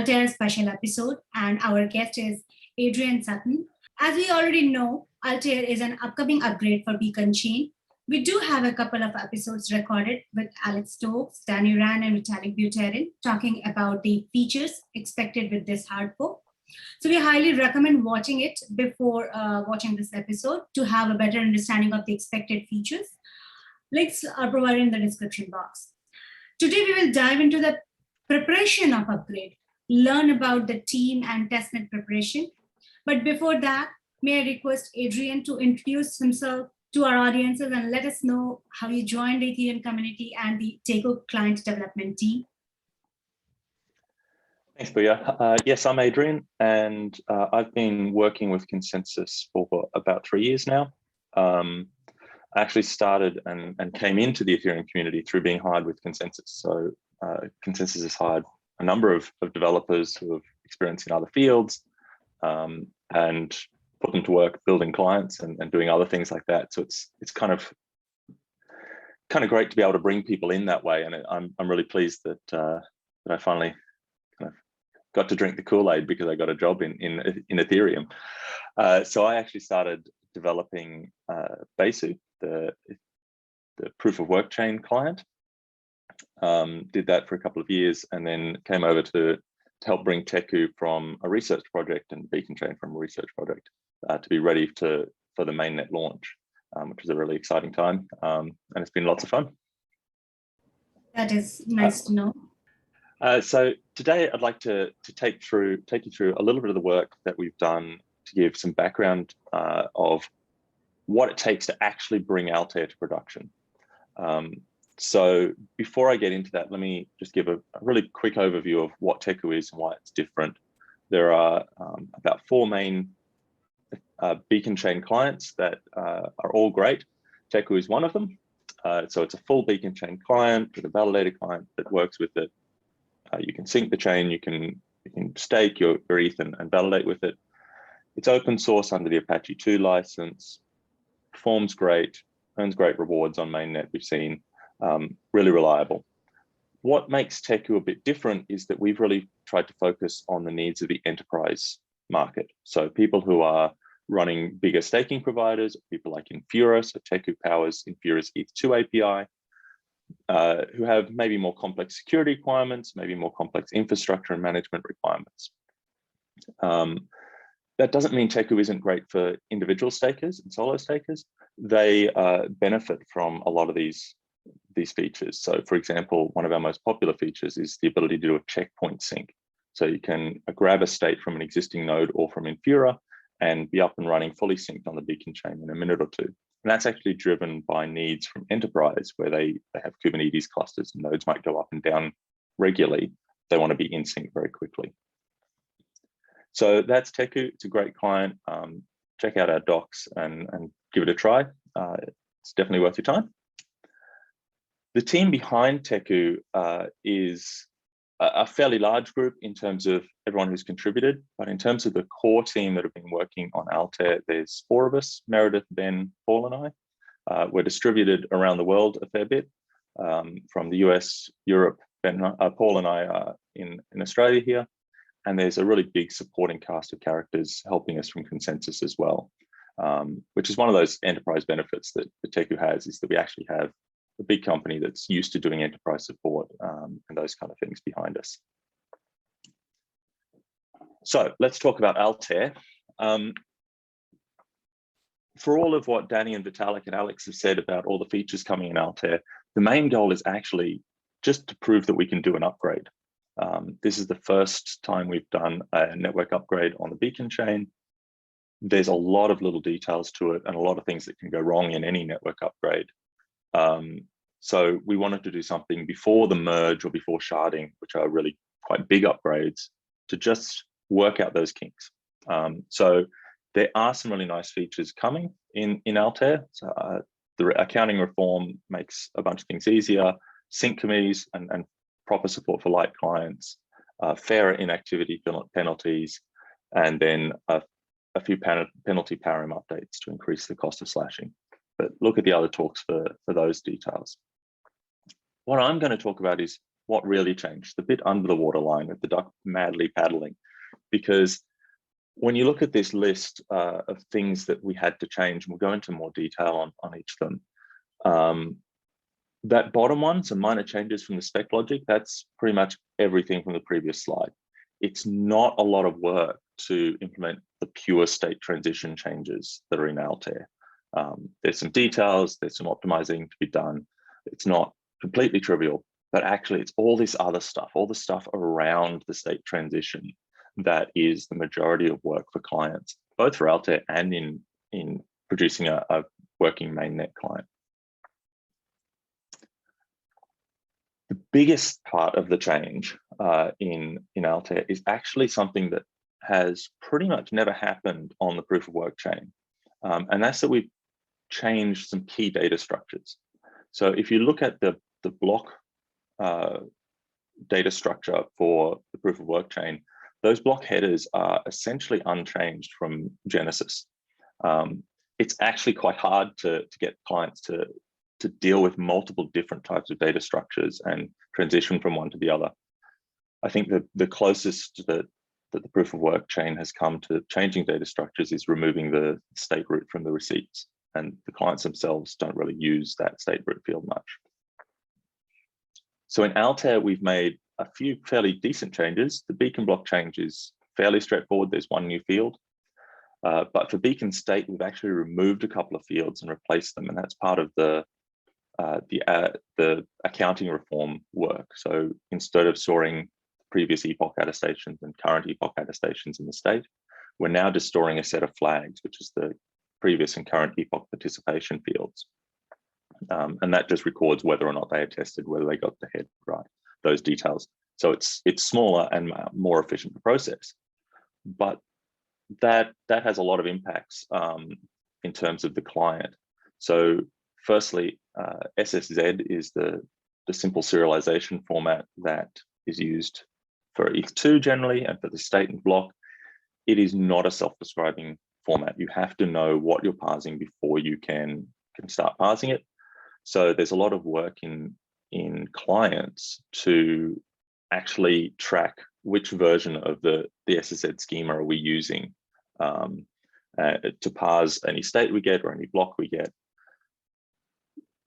Altair special episode, and our guest is Adrian Sutton. As we already know, Altair is an upcoming upgrade for Beacon Chain. We do have a couple of episodes recorded with Alex Stokes, Danny Rand, and Vitalik Buterin talking about the features expected with this hard fork. So we highly recommend watching it before watching this episode to have a better understanding of the expected features. Links are provided in the description box. Today, we will dive into the preparation of upgrade, learn about the team and testnet preparation. But before that, may I request Adrian to introduce himself to our audiences and let us know how you joined the Ethereum community and the Teku client development team. Thanks, Booyah. Yes, I'm Adrian, and I've been working with Consensus for about 3 years now. I actually started and came into the Ethereum community through being hired with Consensus. So Consensus has hired a number of developers who have experience in other fields and put them to work building clients and doing other things like that. So it's kind of great to be able to bring people in that way. And I'm really pleased that I finally kind of got to drink the Kool-Aid because I got a job in Ethereum. So I actually started developing Besu, the proof of work chain client. Did that for a couple of years and then came over to help bring Teku from a research project and Beacon Chain from a research project to be ready for the mainnet launch, which was a really exciting time. And it's been lots of fun. That is nice to know. So today I'd like to take you through a little bit of the work that we've done to give some background of what it takes to actually bring Altair to production. So before I get into that, let me just give a really quick overview of what Teku is and why it's different. There are about 4 main Beacon Chain clients that are all great. Teku is one of them. So it's a full Beacon Chain client with a validator client that works with it. You can sync the chain, you can stake your ETH and validate with it. It's open source under the Apache 2 license, performs great, earns great rewards on mainnet we've seen, really reliable. What makes Teku a bit different is that we've really tried to focus on the needs of the enterprise market. So people who are running bigger staking providers, people like Infura, so Teku powers Infura's ETH2 API, who have maybe more complex security requirements, maybe more complex infrastructure and management requirements. That doesn't mean Teku isn't great for individual stakers and solo stakers. They benefit from a lot of these features. So for example, one of our most popular features is the ability to do a checkpoint sync. So you can grab a state from an existing node or from Infura and be up and running fully synced on the Beacon chain in a minute or two. And that's actually driven by needs from enterprise where they have Kubernetes clusters and nodes might go up and down regularly. They want to be in sync very quickly. So that's Teku. It's a great client. Check out our docs and give it a try. It's definitely worth your time. The team behind Teku is a fairly large group in terms of everyone who's contributed, but in terms of the core team that have been working on Altair, there's 4 of us, Meredith, Ben, Paul, and I. We're distributed around the world a fair bit, from the US, Europe. Paul and I are in Australia here, and there's a really big supporting cast of characters helping us from Consensus as well, which is one of those enterprise benefits that Teku has, is that we actually have a big company that's used to doing enterprise support and those kind of things behind us. So let's talk about Altair. For all of what Danny and Vitalik and Alex have said about all the features coming in Altair, the main goal is actually just to prove that we can do an upgrade. This is the first time we've done a network upgrade on the Beacon chain. There's a lot of little details to it and a lot of things that can go wrong in any network upgrade. So we wanted to do something before the merge or before sharding, which are really quite big upgrades, to just work out those kinks. So there are some really nice features coming in Altair. So, the accounting reform makes a bunch of things easier, sync committees and proper support for light clients, fairer inactivity penalties, and then a few penalty param updates to increase the cost of slashing. But look at the other talks for those details. What I'm going to talk about is what really changed, the bit under the waterline with the duck madly paddling, because when you look at this list of things that we had to change, and we'll go into more detail on each of them, that bottom one, some minor changes from the spec logic, that's pretty much everything from the previous slide. It's not a lot of work to implement the pure state transition changes that are in Altair. There's some details, there's some optimizing to be done. It's not completely trivial, but actually it's all this other stuff, all the stuff around the state transition that is the majority of work for clients, both for Altair and in producing a working mainnet client. The biggest part of the change in Altair is actually something that has pretty much never happened on the proof of work chain. And that's that we've changed some key data structures. So if you look at the block data structure for the proof of work chain, those block headers are essentially unchanged from Genesis. It's actually quite hard to get clients to deal with multiple different types of data structures and transition from one to the other. I think the closest that the proof of work chain has come to changing data structures is removing the state root from the receipts, and the clients themselves don't really use that state root field much. So in Altair, we've made a few fairly decent changes. The beacon block change is fairly straightforward. There's one new field. But for beacon state, we've actually removed a couple of fields and replaced them, and that's part of the accounting reform work. So instead of storing previous epoch attestations and current epoch attestations in the state, we're now just storing a set of flags, which is the previous and current epoch participation fields. And that just records whether or not they attested, whether they got the head right, those details. So it's smaller and more efficient to process. But that has a lot of impacts in terms of the client. So firstly, SSZ is the simple serialization format that is used for ETH2 generally, and for the state and block. It is not a self-describing format. You have to know what you're parsing before you can start parsing it. So there's a lot of work in clients to actually track which version of the SSZ schema are we using to parse any state we get or any block we get.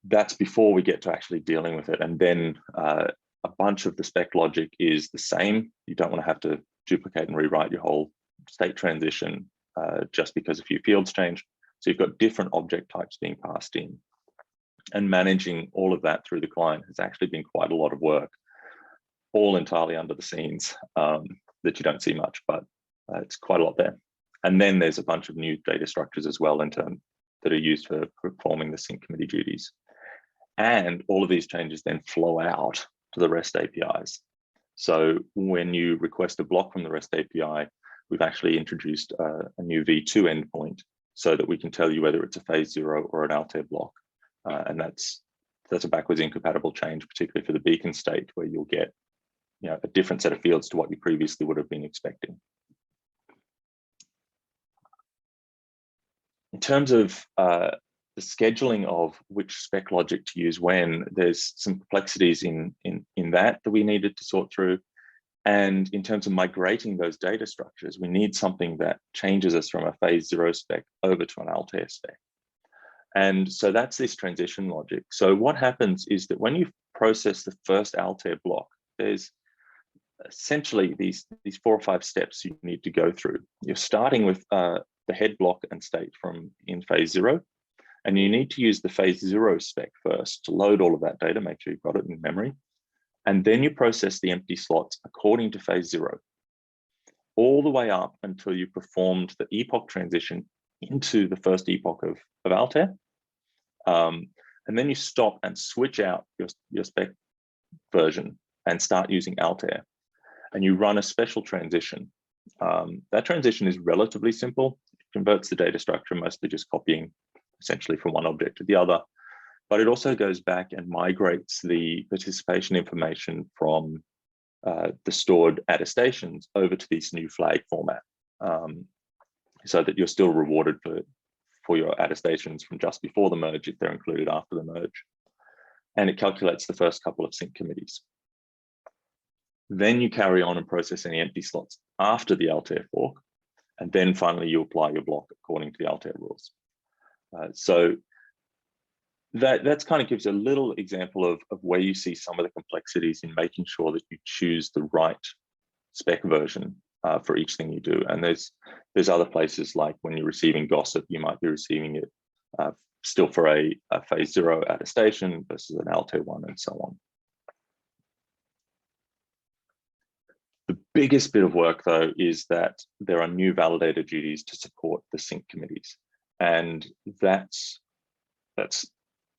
That's before we get to actually dealing with it. And then a bunch of the spec logic is the same. You don't want to have to duplicate and rewrite your whole state transition just because a few fields change. So you've got different object types being passed in. And managing all of that through the client has actually been quite a lot of work, all entirely under the scenes that you don't see much, but it's quite a lot there. And then there's a bunch of new data structures as well that are used for performing the sync committee duties. And all of these changes then flow out to the REST APIs. So when you request a block from the REST API, we've actually introduced a new V2 endpoint so that we can tell you whether it's a phase 0 or an Altair block. And that's a backwards incompatible change, particularly for the beacon state, where you'll get a different set of fields to what you previously would have been expecting. In terms of the scheduling of which spec logic to use when, there's some complexities in that we needed to sort through. And in terms of migrating those data structures, we need something that changes us from a phase 0 spec over to an Altair spec. And so that's this transition logic. So what happens is that when you process the first Altair block, there's essentially these 4 or 5 steps you need to go through. You're starting with the head block and state from in phase 0, and you need to use the phase 0 spec first to load all of that data, make sure you've got it in memory. And then you process the empty slots according to phase 0, all the way up until you performed the epoch transition into the first epoch of Altair. And then you stop and switch out your spec version and start using Altair. And you run a special transition. That transition is relatively simple. It converts the data structure, mostly just copying essentially from one object to the other. But it also goes back and migrates the participation information from the stored attestations over to this new flag format, so that you're still rewarded for your attestations from just before the merge if they're included after the merge. And it calculates the first couple of sync committees. Then you carry on and process any empty slots after the Altair fork. And then finally, you apply your block according to the Altair rules. So that's kind of gives a little example of where you see some of the complexities in making sure that you choose the right spec version for each thing you do. And there's other places, like when you're receiving gossip, you might be receiving it still for a phase 0 attestation versus an Altair one, and so on. The biggest bit of work, though, is that there are new validator duties to support the sync committees. And that's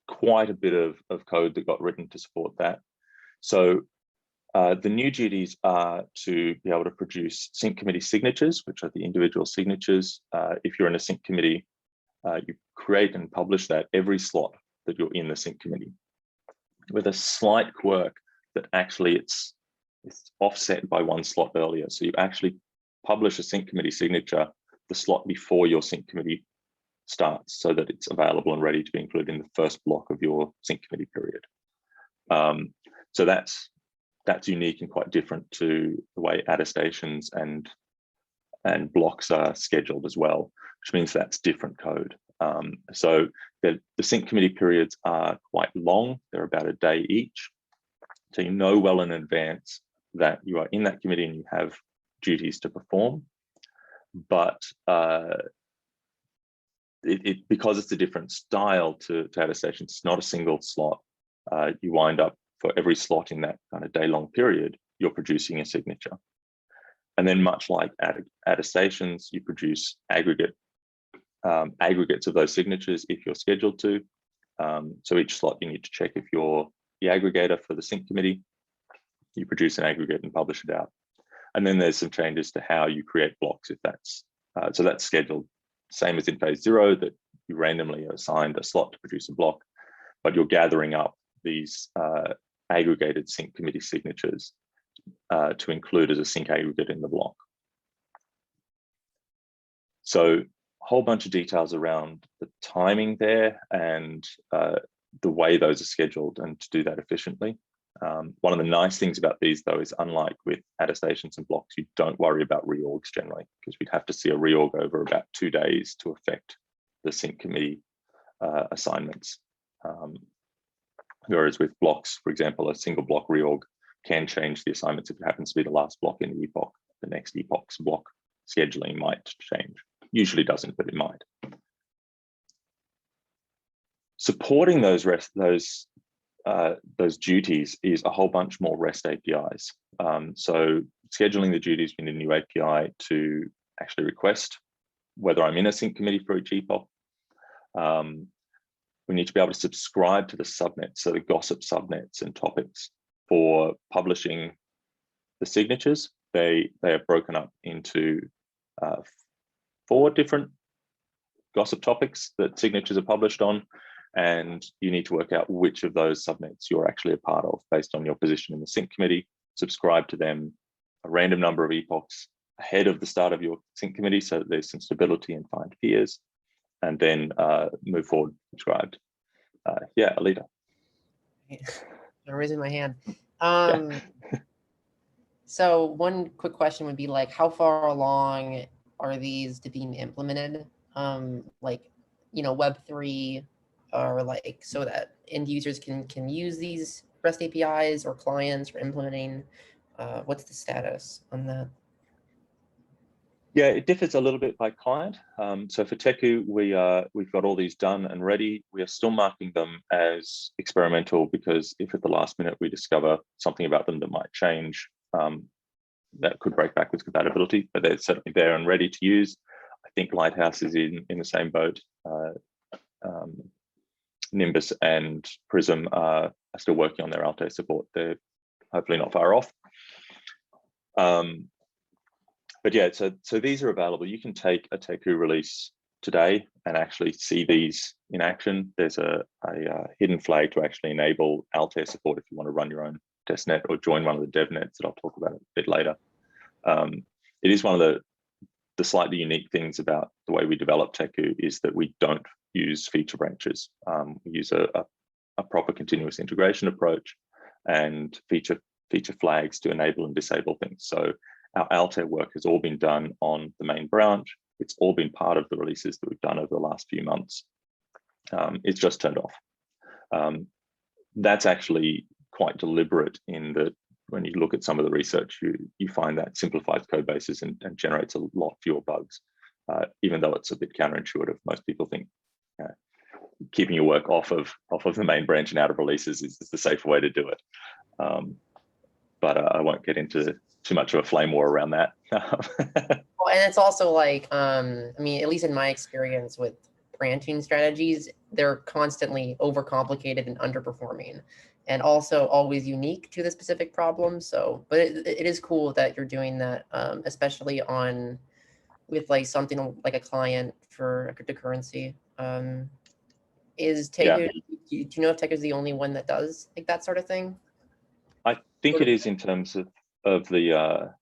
quite a bit of code that got written to support that. So the new duties are to be able to produce sync committee signatures, which are the individual signatures. If you're in a sync committee, you create and publish that every slot that you're in the sync committee, with a slight quirk that actually it's offset by one slot earlier. So you actually publish a sync committee signature the slot before your sync committee starts, so that it's available and ready to be included in the first block of your sync committee period. So that's unique and quite different to the way attestations and blocks are scheduled as well, which means that's different code. So the sync committee periods are quite long. They're about a day each. So you know well in advance that you are in that committee and you have duties to perform. But because it's a different style to attestations, it's not a single slot. You wind up, for every slot in that kind of day-long period, you're producing a signature. And then, much like attestations, you produce aggregates of those signatures if you're scheduled to. So each slot you need to check if you're the aggregator for the sync committee. You produce an aggregate and publish it out. And then there's some changes to how you create blocks, if that's so that's scheduled same as in phase 0, that you randomly are assigned a slot to produce a block, but you're gathering up these aggregated sync committee signatures to include as a sync aggregate in the block. So a whole bunch of details around the timing there and the way those are scheduled, and to do that efficiently. One of the nice things about these, though, is unlike with attestations and blocks, you don't worry about reorgs generally, because we'd have to see a reorg over about 2 days to affect the sync committee assignments. Whereas with blocks, for example, a single block reorg can change the assignments if it happens to be the last block in the epoch. The next epoch's block scheduling might change. Usually doesn't, but it might. Supporting those duties is a whole bunch more REST APIs. So scheduling the duties, we need a new API to actually request whether I'm in a sync committee for each epoch. We need to be able to subscribe to the subnets, so the gossip subnets and topics for publishing the signatures. They are broken up into 4 different gossip topics that signatures are published on, and you need to work out which of those subnets you're actually a part of based on your position in the sync committee, subscribe to them a random number of epochs ahead of the start of your sync committee so that there's some stability and find peers, and then move forward subscribed. Yeah, Alita. I'm raising my hand. Yeah. So one quick question would be, like, how far along are these to being implemented? Like, you know, Web3, or like, so that end users can use these REST APIs, or clients are implementing. What's the status on that? Yeah, it differs a little bit by client. So for Teku, we've got all these done and ready. We are still marking them as experimental, because if at the last minute we discover something about them that might change, that could break backwards compatibility, but they're certainly there and ready to use. I think Lighthouse is in the same boat. Nimbus and Prism are still working on their Altair support. They're hopefully not far off. But yeah, so these are available. You can take a Teku release today and actually see these in action. There's a hidden flag to actually enable Altair support if you want to run your own testnet or join one of the Devnets that I'll talk about a bit later. It is one of the slightly unique things about the way we develop Teku is that we don't use feature branches. We use a proper continuous integration approach, and feature feature flags to enable and disable things. So our Altair work has all been done on the main branch. It's all been part of the releases that we've done over the last few months. It's just turned off. That's actually quite deliberate in that when you look at some of the research, you find that simplifies code bases and generates a lot fewer bugs, even though it's a bit counterintuitive. Most people think keeping your work off of the main branch and out of releases is the safer way to do it. But I won't get into too much of a flame war around that. Well, and it's also like, I mean, at least in my experience with branching strategies, they're constantly overcomplicated and underperforming, and also always unique to the specific problem. So, but it is cool that you're doing that, especially with like something like a client for a cryptocurrency. Is Teku, do you know if Teku is the only one that does like that sort of thing? I think it is in terms of the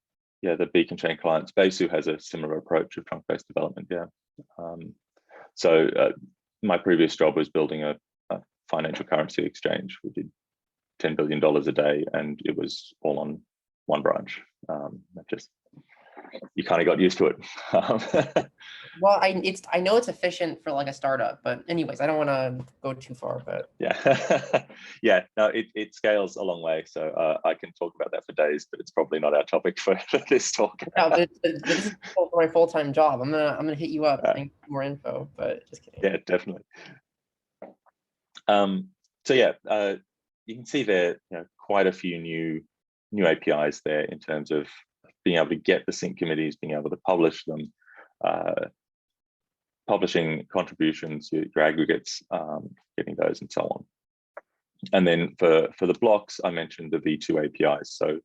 Beacon chain clients. Besu has a similar approach of trunk-based development. So my previous job was building a financial currency exchange. We did $10 billion a day, and it was all on one branch. You kind of got used to it. Well, I know it's efficient for like a startup, but anyways, I don't want to go too far. But no, it scales a long way. So I can talk about that for days, but it's probably not our topic for this talk. Yeah, but this is for my full-time job. I'm gonna hit you up and get more info. But just kidding. Yeah, definitely. You can see there, quite a few new APIs there in terms of being able to get the sync committees, being able to publish them, publishing contributions, your aggregates, getting those and so on. And then for the blocks, I mentioned the V2 APIs. So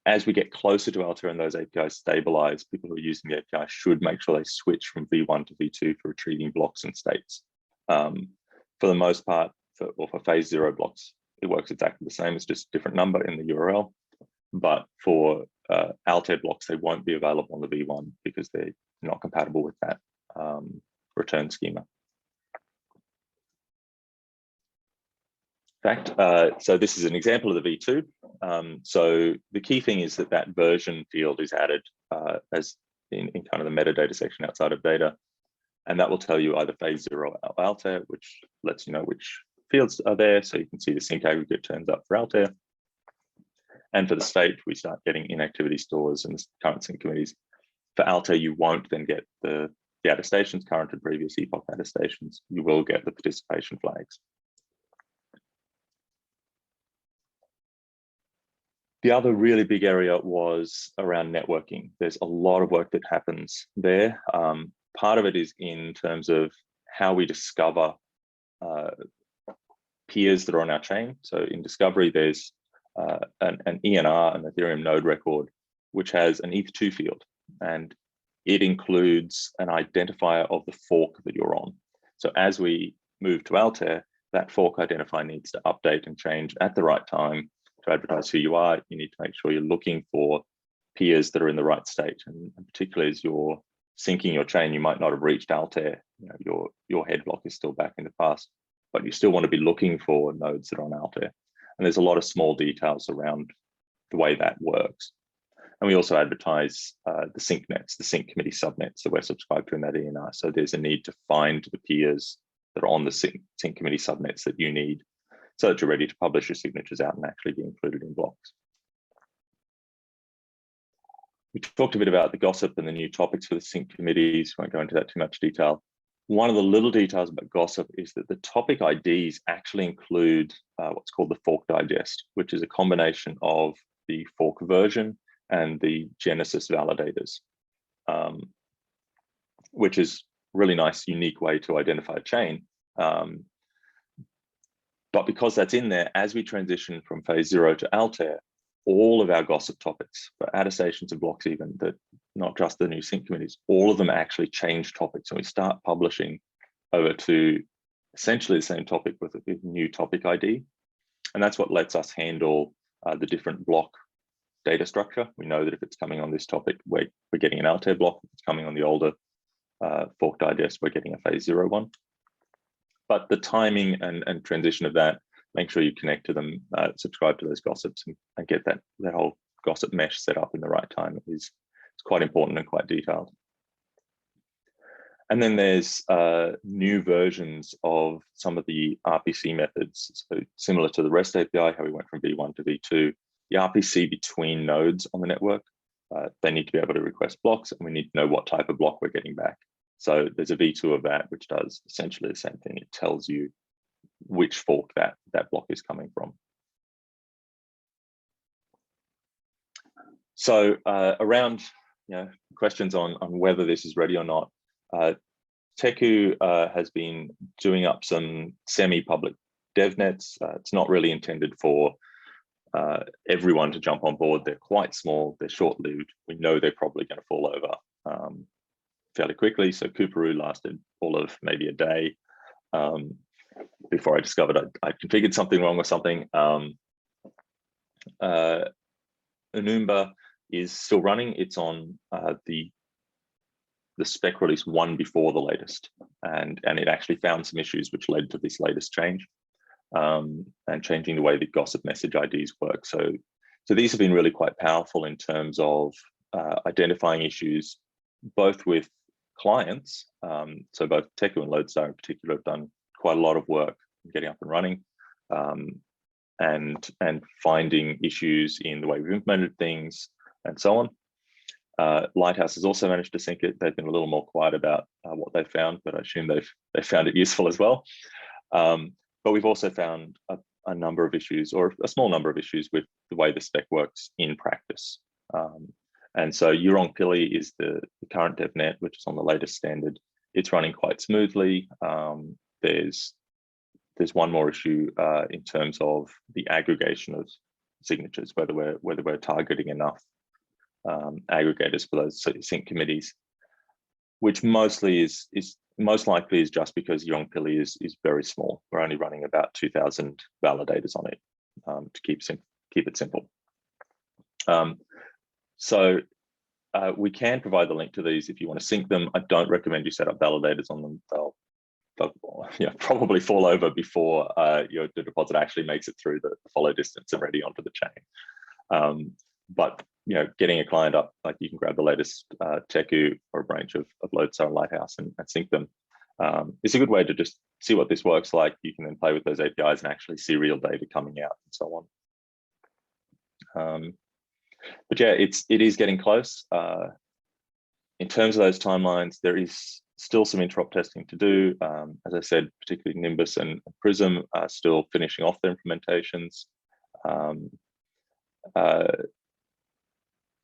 as we get closer to Altair and those APIs stabilize, people who are using the API should make sure they switch from V1 to V2 for retrieving blocks and states. For the most part, for phase 0 blocks, it works exactly the same. It's just a different number in the URL. But for Altair blocks, they won't be available on the V1 because they're not compatible with that return schema. In fact, so this is an example of the V2. So the key thing is that version field is added as in kind of the metadata section outside of data. And that will tell you either phase 0 or Altair, which lets you know which fields are there. So you can see the sync aggregate turns up for Altair. And for the state, we start getting inactivity stores and current sync committees. For Altair, you won't then get the attestations, current and previous epoch attestations. You will get the participation flags. The other really big area was around networking. There's a lot of work that happens there. Part of it is in terms of how we discover peers that are on our chain. So in discovery, there's an ENR, an Ethereum node record, which has an ETH2 field, and it includes an identifier of the fork that you're on. So as we move to Altair, that fork identifier needs to update and change at the right time to advertise who you are. You need to make sure you're looking for peers that are in the right state, and particularly as you're syncing your chain, you might not have reached Altair. Your head block is still back in the past, but you still want to be looking for nodes that are on Altair. And there's a lot of small details around the way that works. And we also advertise the sync nets, the sync committee subnets that we're subscribed to in that ENR. So there's a need to find the peers that are on the sync committee subnets that you need so that you're ready to publish your signatures out and actually be included in blocks. We talked a bit about the gossip and the new topics for the sync committees. Won't go into that too much detail. One of the little details about gossip is that the topic IDs actually include what's called the fork digest, which is a combination of the fork version and the Genesis validators, which is a really nice, unique way to identify a chain. But because that's in there, as we transition from phase 0 to Altair, all of our gossip topics, for attestations and blocks even, that not just the new sync committees, all of them actually change topics, and we start publishing over to essentially the same topic with a new topic ID. And that's what lets us handle the different block data structure. We know that if it's coming on this topic, we're getting an Altair block. If it's coming on the older fork digest, we're getting a phase 0 one. But the timing and transition of that make sure you connect to them, subscribe to those gossips, and get that whole gossip mesh set up in the right time. It's quite important and quite detailed. And then there's new versions of some of the RPC methods. So similar to the REST API, how we went from V1 to V2, the RPC between nodes on the network, they need to be able to request blocks, and we need to know what type of block we're getting back. So there's a V2 of that, which does essentially the same thing. It tells you which fork that block is coming from. So around questions on whether this is ready or not, Teku has been doing up some semi-public devnets. It's not really intended for everyone to jump on board. They're quite small, they're short-lived. We know they're probably going to fall over fairly quickly. So Kuparu lasted all of maybe a day before I discovered I configured something wrong with something. Enumba is still running. It's on the spec release 1 before the latest, and it actually found some issues which led to this latest change, and changing the way the gossip message IDs work. So these have been really quite powerful in terms of identifying issues, both with clients. So both Teku and Lodestar in particular have done quite a lot of work in getting up and running, and finding issues in the way we've implemented things and so on. Lighthouse has also managed to sync it. They've been a little more quiet about what they found, but I assume they've found it useful as well. But we've also found a number of issues, or a small number of issues, with the way the spec works in practice. And so Urongpili is the current DevNet, which is on the latest standard. It's running quite smoothly. There's one more issue in terms of the aggregation of signatures, whether we're targeting enough aggregators for those sync committees, which most likely is just because Urongpili is very small. We're only running about 2,000 validators on it to keep it simple. So we can provide the link to these if you want to sync them. I don't recommend you set up validators on them. They'll probably fall over before the deposit actually makes it through the follow distance and ready onto the chain. But getting a client up, like you can grab the latest Teku or a branch of Lodestar and Lighthouse and sync them. It's a good way to just see what this works like. You can then play with those APIs and actually see real data coming out and so on. But yeah, it is getting close. In terms of those timelines, there is still some interop testing to do. As I said, particularly Nimbus and Prism are still finishing off their implementations.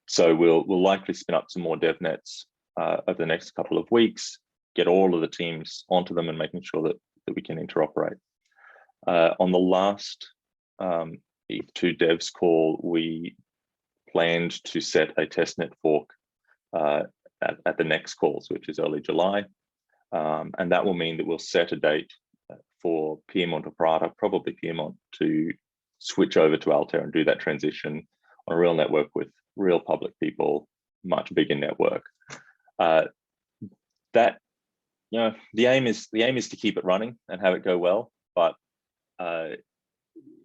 So we'll likely spin up some more devnets over the next couple of weeks, get all of the teams onto them and making sure that we can interoperate. On the last ETH2 devs call, we planned to set a testnet fork at the next calls, which is early July. And that will mean that we'll set a date for Piedmont or Prata, probably Piedmont, to switch over to Altair and do that transition on a real network with real public people, much bigger network. That, the aim is to keep it running and have it go well, but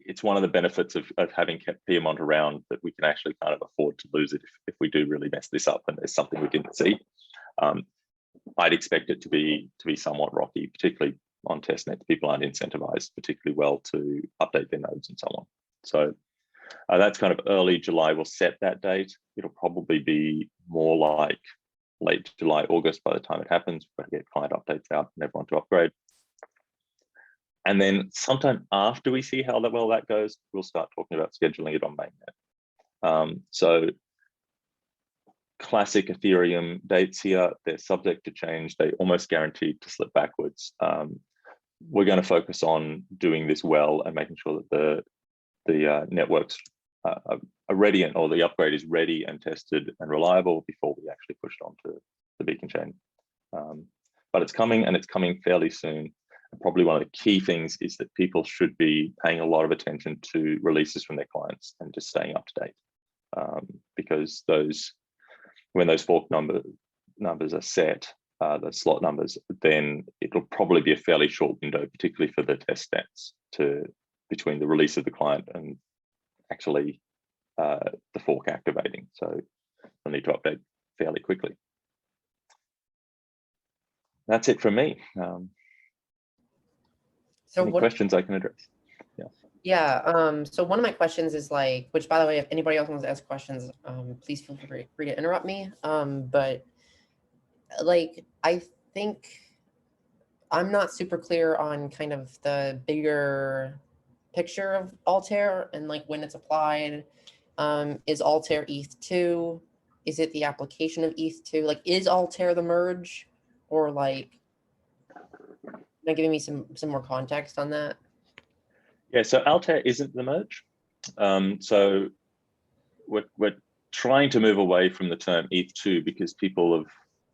it's one of the benefits of having kept Piedmont around, that we can actually kind of afford to lose it if we do really mess this up and there's something we didn't see. I'd expect it to be somewhat rocky, particularly on testnet. People aren't incentivized particularly well to update their nodes and so on. So that's kind of early July. We'll set that date. It'll probably be more like late July, August by the time it happens. We've got to get client updates out and everyone to upgrade. And then sometime after we see how well that goes, we'll start talking about scheduling it on mainnet. So classic Ethereum dates here, they're subject to change. They almost guaranteed to slip backwards. We're going to focus on doing this well and making sure that the networks are ready, or the upgrade is ready and tested and reliable before we actually push it onto the beacon chain. But it's coming, and it's coming fairly soon. And probably one of the key things is that people should be paying a lot of attention to releases from their clients and just staying up to date, because when those fork numbers are set, the slot numbers, then it'll probably be a fairly short window, particularly for the test nets, to between the release of the client and actually the fork activating. So they'll need to update fairly quickly. That's it from me. So any questions I can address? Yeah, so one of my questions is like, which by the way, if anybody else wants to ask questions, please feel free to interrupt me. But like, I think I'm not super clear on kind of the bigger picture of Altair and like when it's applied. Is Altair ETH2? Is it the application of ETH2? Like, is Altair the merge, or like, giving me some more context on that? Yeah, so Altair isn't the merge. So we're trying to move away from the term ETH2 because people have,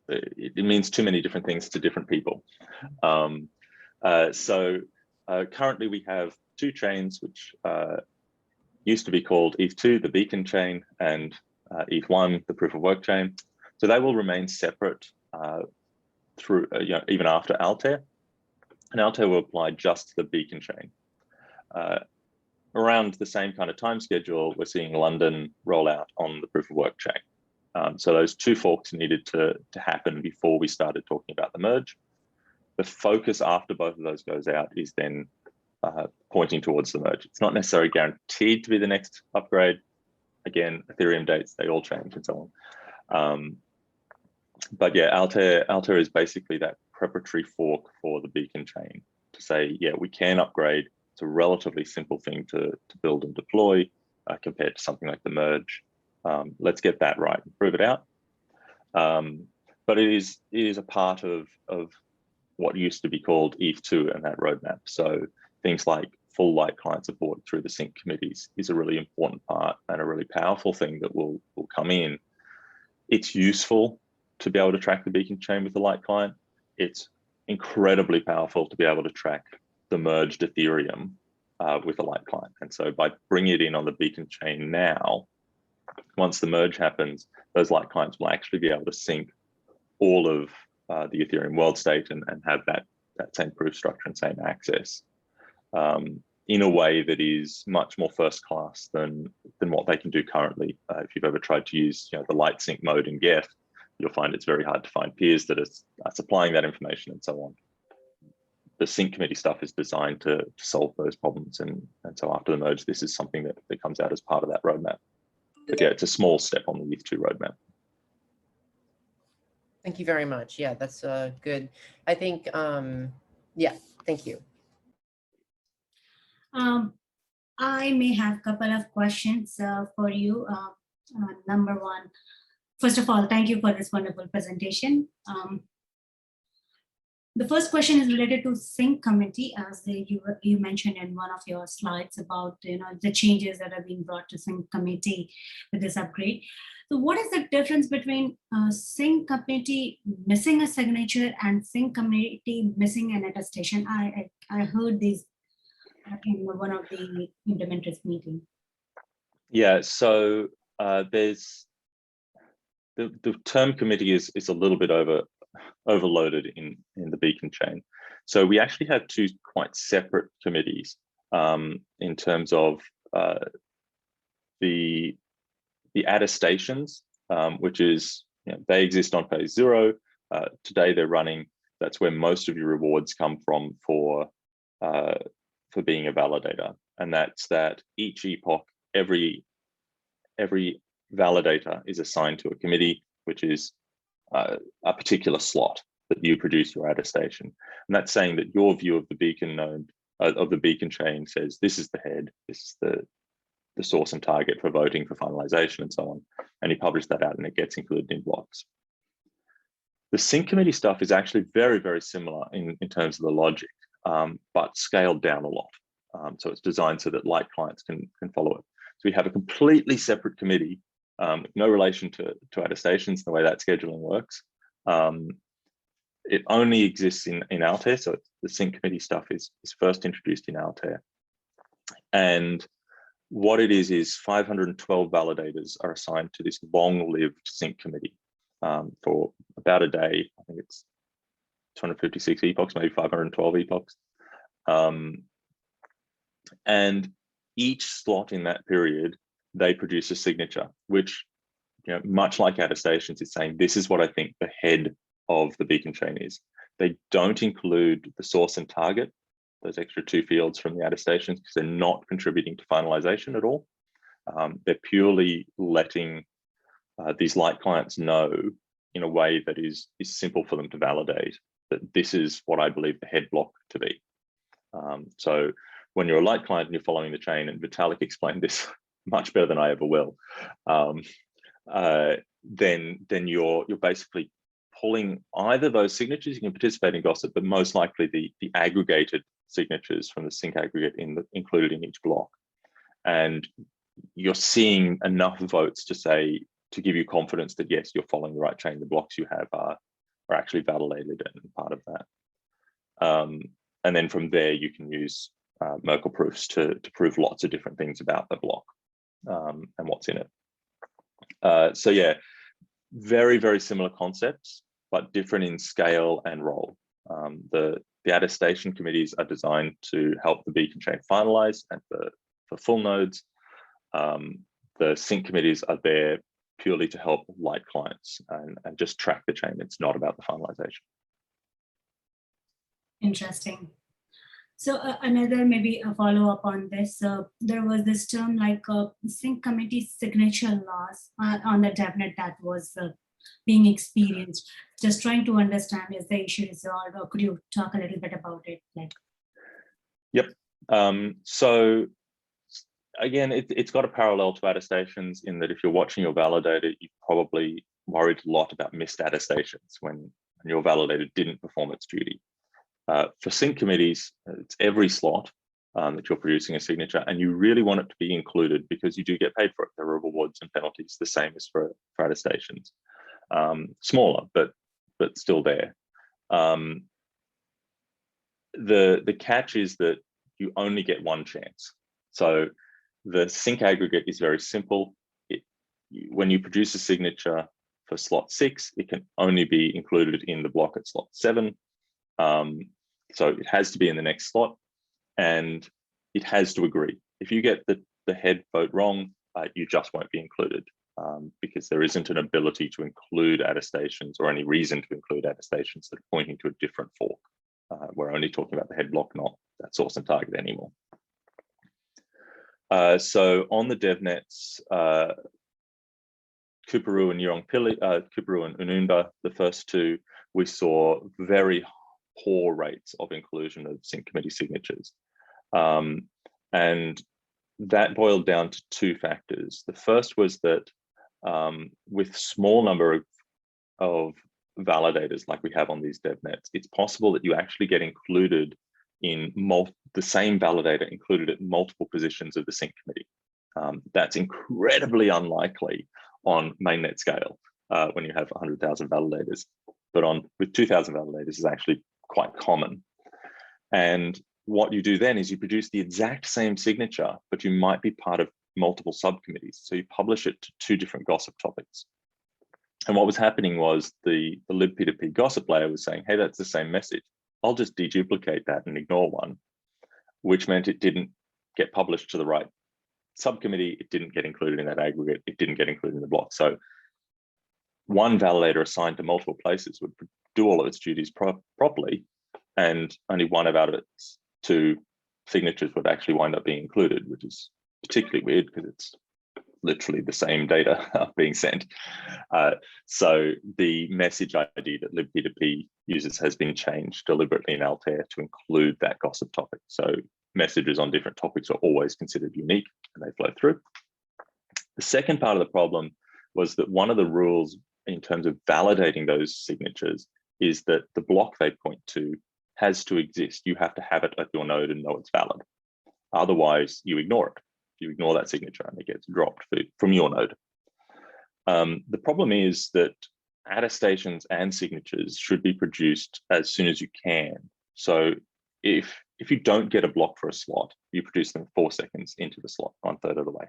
it means too many different things to different people. Currently we have two chains, which used to be called ETH2, the beacon chain, and ETH1, the proof of work chain. So they will remain separate through, even after Altair. And Altair will apply just to the beacon chain. Around the same kind of time schedule, we're seeing London roll out on the proof of work chain. So those two forks needed to happen before we started talking about the merge. The focus after both of those goes out is then pointing towards the merge. It's not necessarily guaranteed to be the next upgrade. Again, Ethereum dates, they all change and so on. But yeah, Altair is basically that preparatory fork for the beacon chain to say, yeah, we can upgrade. It's a relatively simple thing to build and deploy compared to something like the merge. Let's get that right and prove it out. But it is a part of what used to be called ETH2 and that roadmap. So things like full light client support through the sync committees is a really important part and a really powerful thing that will come in. It's useful to be able to track the beacon chain with the light client. It's incredibly powerful to be able to track the merged Ethereum with a light client. And so by bringing it in on the beacon chain now, once the merge happens, those light clients will actually be able to sync all of the Ethereum world state and have that same proof structure and same access in a way that is much more first class than what they can do currently. If you've ever tried to use the light sync mode in Geth, you'll find it's very hard to find peers that are supplying that information and so on. The sync committee stuff is designed to solve those problems. And so after the merge, this is something that comes out as part of that roadmap. But yeah, it's a small step on the ETH2 roadmap. Thank you very much. Yeah, that's good. I think, yeah, thank you. I may have a couple of questions for you. Number one, first of all, thank you for this wonderful presentation. The first question is related to sync committee, as you mentioned in one of your slides about the changes that are being brought to sync committee with this upgrade. So what is the difference between sync committee missing a signature and sync committee missing an attestation? I heard these in one of the implementers meeting. Yeah, so there's the term committee is a little bit overloaded in the beacon chain. So we actually have two quite separate committees in terms of the attestations, which is they exist on phase 0. Today they're running. That's where most of your rewards come from for being a validator, and that's that each epoch, every validator is assigned to a committee, which is a particular slot that you produce your attestation. And that's saying that your view of the beacon node, of the beacon chain says, this is the head, this is the source and target for voting for finalization and so on. And you publish that out and it gets included in blocks. The sync committee stuff is actually very, very similar in terms of the logic, but scaled down a lot. So it's designed so that light clients can follow it. So we have a completely separate committee, no relation to attestations, the way that scheduling works. It only exists in Altair, so the sync committee stuff is first introduced in Altair. And what it is 512 validators are assigned to this long-lived sync committee for about a day. I think it's 256 epochs, maybe 512 epochs. And each slot in that period, they produce a signature, which, much like attestations, is saying, this is what I think the head of the beacon chain is. They don't include the source and target, those extra 2 fields from the attestations, because they're not contributing to finalization at all. They're purely letting these light clients know in a way that is simple for them to validate that this is what I believe the head block to be. So when you're a light client and you're following the chain, and Vitalik explained this much better than I ever will, then you're basically pulling either those signatures. You can participate in gossip, but most likely the aggregated signatures from the sync aggregate included in each block. And you're seeing enough votes to give you confidence that yes, you're following the right chain. The blocks you have are actually validated and part of that. And then from there, you can use Merkle proofs to prove lots of different things about the block and what's in it. So yeah, very, very similar concepts, but different in scale and role. The attestation committees are designed to help the beacon chain finalize and for full nodes. The sync committees are there purely to help light clients and just track the chain. It's not about the finalization. Interesting. So another maybe a follow up on this. There was this term like sync committee signature loss on the Devnet that was being experienced. Just trying to understand, is the issue resolved, or could you talk a little bit about it? Yep. So again, it's got a parallel to attestations in that if you're watching your validator, you've probably worried a lot about missed attestations when your validator didn't perform its duty. For sync committees, it's every slot that you're producing a signature, and you really want it to be included because you do get paid for it. There are rewards and penalties, the same as for attestations. Smaller, but still there. The catch is that you only get one chance. So the sync aggregate is very simple. When you produce a signature for slot 6, it can only be included in the block at slot 7. So it has to be in the next slot, and it has to agree. If you get the head vote wrong, you just won't be included because there isn't an ability to include attestations or any reason to include attestations that are pointing to a different fork. We're only talking about the head block, not that source and target anymore. So on the Devnets, Kuparu and Kuparu and Unumba, the first two, we saw very poor rates of inclusion of sync committee signatures. And that boiled down to 2 factors. The first was that with small number of validators like we have on these Devnets, it's possible that you actually get included in the same validator included at multiple positions of the sync committee. That's incredibly unlikely on mainnet scale when you have 100,000 validators, but with 2,000 validators is actually quite common. And what you do then is you produce the exact same signature, but you might be part of multiple subcommittees. So you publish it to 2 different gossip topics. And what was happening was the libp2p gossip layer was saying, hey, that's the same message. I'll just deduplicate that and ignore one, which meant it didn't get published to the right subcommittee. It didn't get included in that aggregate. It didn't get included in the block. So one validator assigned to multiple places would do all of its duties properly, and only one out of its 2 signatures would actually wind up being included, which is particularly weird because it's literally the same data being sent. So the message ID that libp2p uses has been changed deliberately in Altair to include that gossip topic. So messages on different topics are always considered unique and they flow through. The second part of the problem was that one of the rules in terms of validating those signatures is that the block they point to has to exist. You have to have it at your node and know it's valid. Otherwise, you ignore it. You ignore that signature and it gets dropped from your node. The problem is that attestations and signatures should be produced as soon as you can. So if you don't get a block for a slot, you produce them 4 seconds into the slot, 1/3 of the way.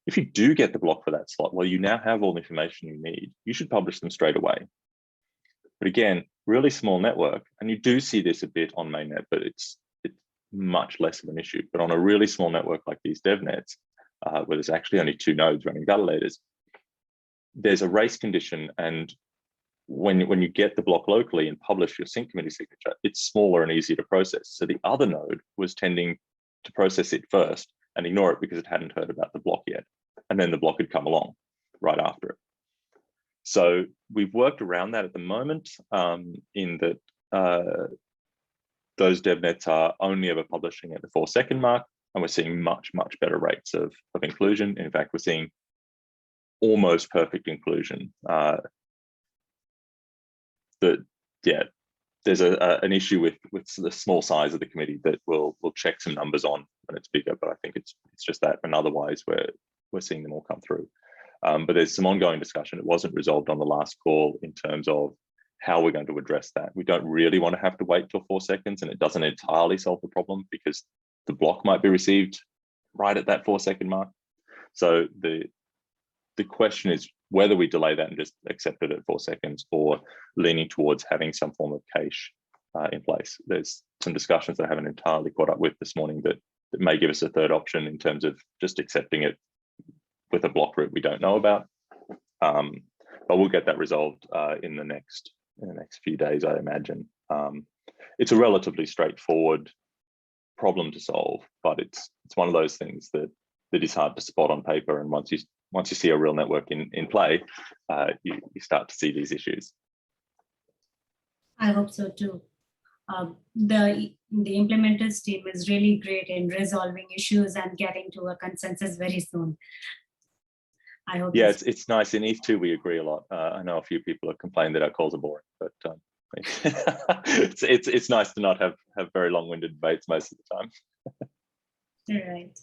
If you do get the block for that slot, well, you now have all the information you need. You should publish them straight away. But again, really small network, and you do see this a bit on mainnet, but it's much less of an issue. But on a really small network like these Devnets, where there's actually only 2 nodes running validators, there's a race condition, and when you get the block locally and publish your sync committee signature, it's smaller and easier to process. So the other node was tending to process it first and ignore it because it hadn't heard about the block yet. And then the block had come along right after it. So we've worked around that at the moment, in that those Devnets are only ever publishing at the 4-second mark, and we're seeing much, much better rates of inclusion. In fact, we're seeing almost perfect inclusion. There's an issue with the small size of the committee that we'll check some numbers on when it's bigger, but I think it's just that, and otherwise we're seeing them all come through. But there's some ongoing discussion. It wasn't resolved on the last call in terms of how we're going to address that. We don't really want to have to wait till 4 seconds, and it doesn't entirely solve the problem because the block might be received right at that 4-second mark. So the question is whether we delay that and just accept it at 4 seconds, or leaning towards having some form of cache in place. There's some discussions that I haven't entirely caught up with this morning that may give us a third option in terms of just accepting it with a block route we don't know about. But we'll get that resolved in the next few days, I imagine. It's a relatively straightforward problem to solve, but it's one of those things that is hard to spot on paper, and once you see a real network in play, you start to see these issues. I hope so too. The implementers team is really great in resolving issues and getting to a consensus very soon. I hope. Yeah, it's nice. In ETH2 we agree a lot. I know a few people have complained that our calls are boring, but it's nice to not have very long-winded debates most of the time. Right.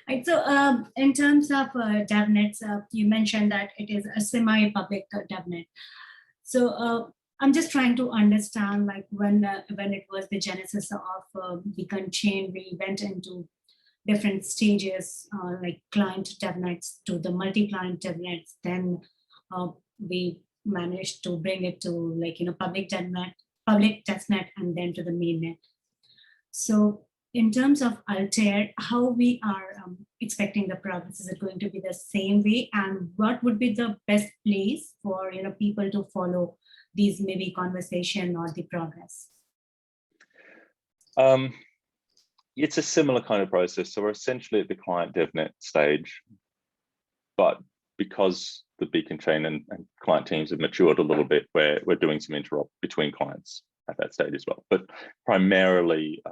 Right. So in terms of Devnets, you mentioned that it is a semi-public Devnet. So I'm just trying to understand, like when it was the genesis of Beacon Chain, we went into different stages, like client Devnets to the multi-client Devnets. Then we managed to bring it to public Devnet, public testnet, and then to the mainnet. So in terms of Altair, how we are expecting the progress? Is it going to be the same way? And what would be the best place for people to follow these maybe conversation or the progress? It's a similar kind of process. So we're essentially at the client DevNet stage, but because the Beacon Chain and client teams have matured a little bit, we're doing some interop between clients at that stage as well. But primarily,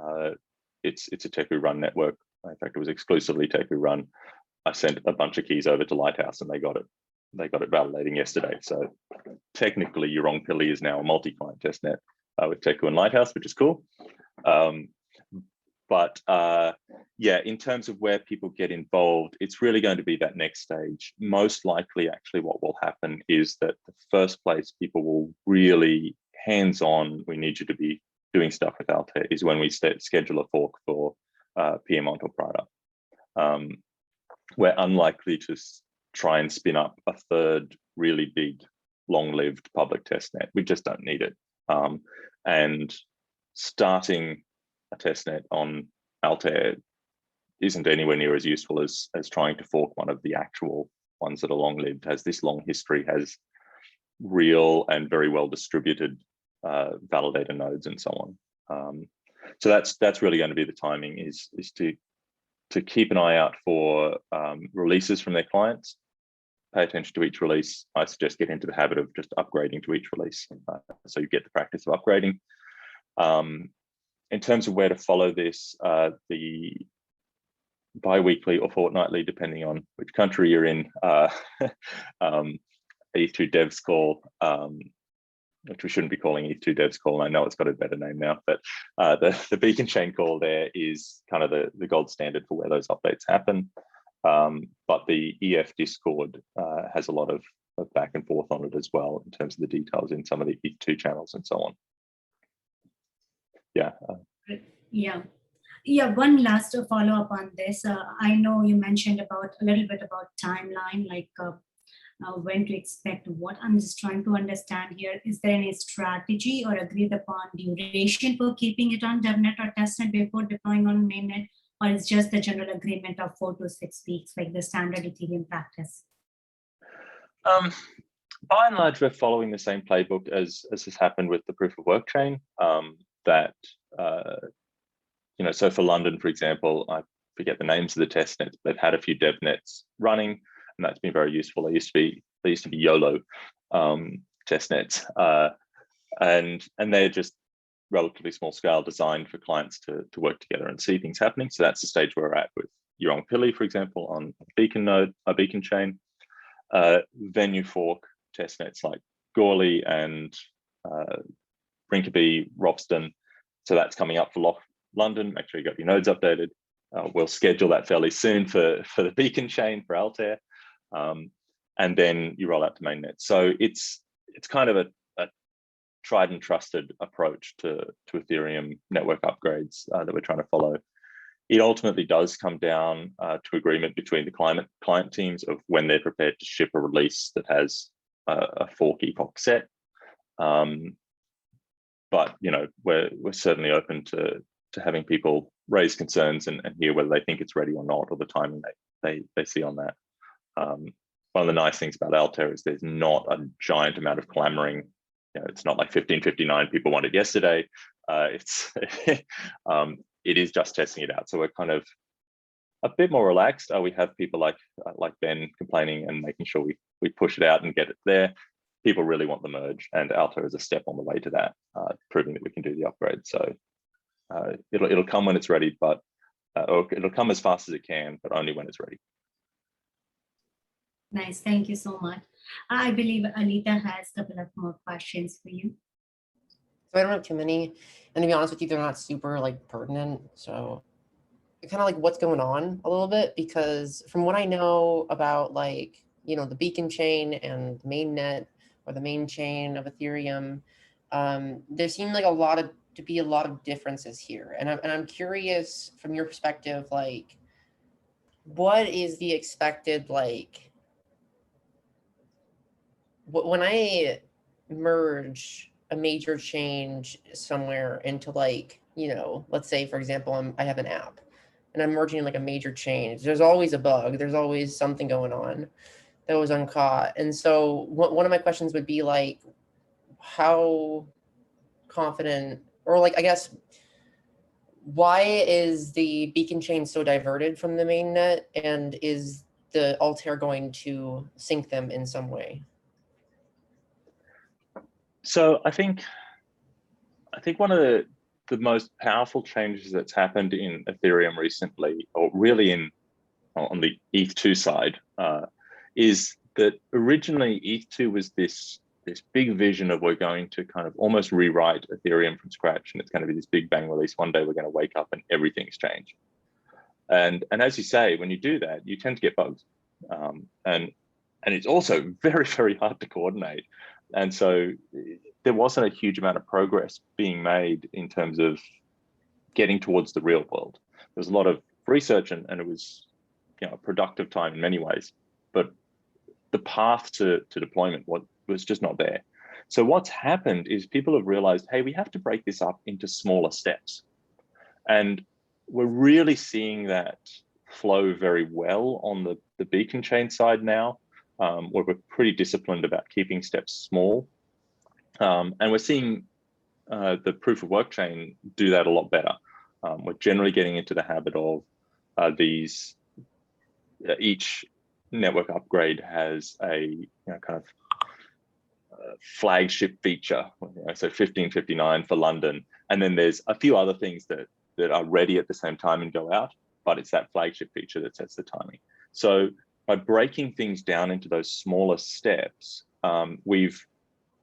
it's a Teku run network. In fact, it was exclusively Teku run. I sent a bunch of keys over to Lighthouse and they got it validating yesterday. So technically, Yurong-Pili is now a multi-client testnet with Teku and Lighthouse, which is cool. But in terms of where people get involved, it's really going to be that next stage. Most likely, actually, what will happen is that the first place people will really hands-on, we need you to be doing stuff with Altair, is when we schedule a fork for Piedmont or Prada. We're unlikely to try and spin up a third really big, long-lived public testnet. We just don't need it. And starting a testnet on Altair isn't anywhere near as useful as trying to fork one of the actual ones that are long-lived, has this long history, has real and very well distributed validator nodes and so on. So that's really going to be the timing, is to keep an eye out for releases from their clients. Pay attention to each release. I suggest get into the habit of just upgrading to each release, so you get the practice of upgrading. In terms of where to follow this, the bi-weekly or fortnightly, depending on which country you're in, ETH2 Devs Call, which we shouldn't be calling ETH2 Devs Call. I know it's got a better name now, but the Beacon Chain call there is kind of the gold standard for where those updates happen. But the EF Discord has a lot of back and forth on it as well, in terms of the details in some of the ETH2 channels and so on. One last follow-up on this. I know you mentioned a little bit about timeline, like when to expect what? I'm just trying to understand here. Is there any strategy or agreed upon duration for keeping it on DevNet or testnet before deploying on mainnet, or is just the general agreement of 4 to 6 weeks, like the standard Ethereum practice? By and large, we're following the same playbook as has happened with the proof of work chain. So for London, for example, I forget the names of the test nets. They've had a few Devnets running, and that's been very useful. They used to be YOLO test nets, and they're just relatively small scale, designed for clients to work together and see things happening. So that's the stage where we're at with Pili, for example, on Beacon node, a Beacon chain. Venue fork testnets like Gourley and Brinkerby, Robston. So that's coming up for London. Make sure you got your nodes updated. We'll schedule that fairly soon for the Beacon chain for Altair, and then you roll out to mainnet. So it's kind of a tried and trusted approach to Ethereum network upgrades that we're trying to follow. It ultimately does come down to agreement between the client teams of when they're prepared to ship a release that has a fork epoch set. But we're certainly open to having people raise concerns and hear whether they think it's ready or not, or the timing they see on that. One of the nice things about Altair is there's not a giant amount of clamoring. It's not like 1559 people want it yesterday. It is just testing it out. So we're kind of a bit more relaxed. We have people like Ben complaining and making sure we push it out and get it there. People really want the merge, and Altair is a step on the way to that, proving that we can do the upgrade. So it'll come when it's ready, but or it'll come as fast as it can, but only when it's ready. Nice, thank you so much. I believe Alita has a couple of more questions for you. So I don't have too many, and to be honest with you, they're not super pertinent. So kind of what's going on a little bit, because from what I know about the Beacon chain and the mainnet or the main chain of Ethereum, there seem to be a lot of differences here, and I'm curious from your perspective, what is the expected when I merge a major change somewhere into let's say, for example, I have an app and I'm merging a major change. There's always a bug. There's always something going on that was uncaught. And so one of my questions would be how confident, or I guess, why is the Beacon chain so diverted from the mainnet, and is the Altair going to sync them in some way? So I think one of the most powerful changes that's happened in Ethereum recently, or really on the ETH2 side, is that originally ETH2 was this big vision of we're going to kind of almost rewrite Ethereum from scratch, and it's going to be this big bang release. One day we're going to wake up and everything's changed. And as you say, when you do that, you tend to get bugs, and it's also very, very hard to coordinate. And so there wasn't a huge amount of progress being made in terms of getting towards the real world. There was a lot of research, and it was a productive time in many ways, but the path to deployment was just not there. So what's happened is people have realized, hey, we have to break this up into smaller steps. And we're really seeing that flow very well on the Beacon chain side now, where we're pretty disciplined about keeping steps small. And we're seeing the proof of work chain do that a lot better. We're generally getting into the habit of each network upgrade has a kind of flagship feature. So 1559 for London, and then there's a few other things that are ready at the same time and go out, but it's that flagship feature that sets the timing. So by breaking things down into those smaller steps, we've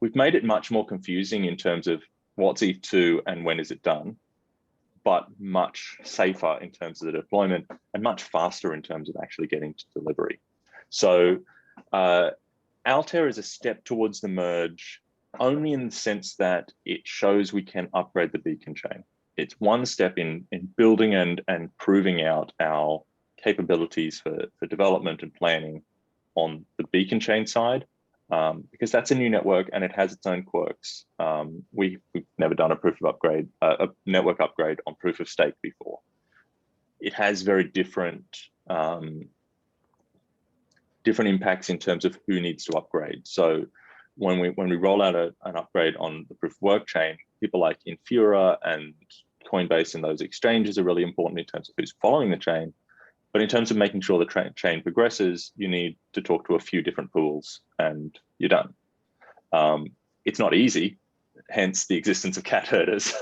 made it much more confusing in terms of what's ETH2 and when is it done, but much safer in terms of the deployment and much faster in terms of actually getting to delivery. So Altair is a step towards the merge only in the sense that it shows we can upgrade the Beacon chain. It's one step in building and proving out our capabilities for development and planning on the beacon chain side, because that's a new network and it has its own quirks. We've never done a a network upgrade on proof of stake before. It has very different impacts in terms of who needs to upgrade. So when we roll out an upgrade on the proof of work chain, people like Infura and Coinbase and those exchanges are really important in terms of who's following the chain. But in terms of making sure the chain progresses, you need to talk to a few different pools and you're done. It's not easy, hence the existence of cat herders,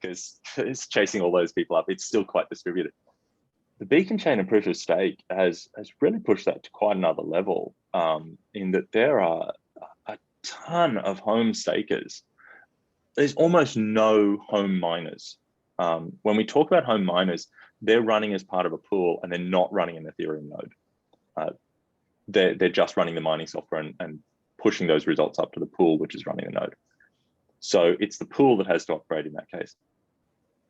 because it's chasing all those people up. It's still quite distributed. The beacon chain and proof of stake has really pushed that to quite another level, in that there are a ton of home stakers. There's almost no home miners. When we talk about home miners, they're running as part of a pool and they're not running an Ethereum node. They're just running the mining software and pushing those results up to the pool, which is running the node. So it's the pool that has to upgrade in that case.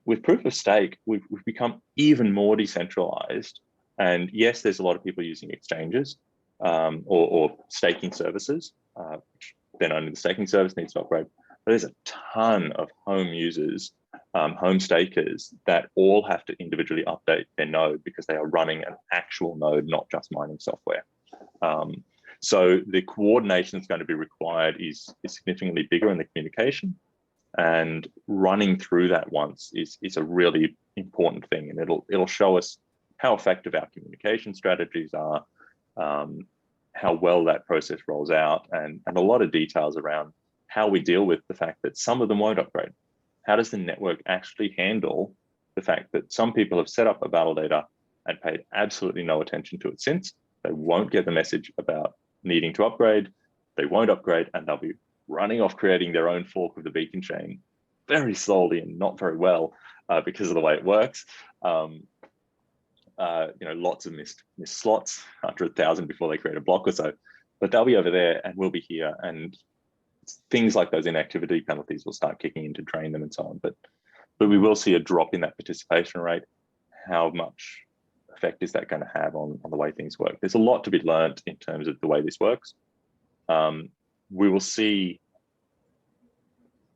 With proof of stake, we've become even more decentralized. And yes, there's a lot of people using exchanges or staking services, which then only the staking service needs to upgrade. But there's a ton of home users, home stakers that all have to individually update their node because they are running an actual node, not just mining software. So the coordination that's going to be required is significantly bigger in the communication, and running through that once is a really important thing, and it'll show us how effective our communication strategies are, how well that process rolls out, and a lot of details around how we deal with the fact that some of them won't upgrade. How does the network actually handle the fact that some people have set up a validator and paid absolutely no attention to it since? They won't get the message about needing to upgrade, they won't upgrade, and they'll be running off creating their own fork of the beacon chain very slowly and not very well because of the way it works. Lots of missed slots, 100,000 before they create a block or so, but they'll be over there and we'll be here, and things like those inactivity penalties will start kicking in to drain them and so on. But we will see a drop in that participation rate. How much effect is that going to have on the way things work? There's a lot to be learned in terms of the way this works. We will see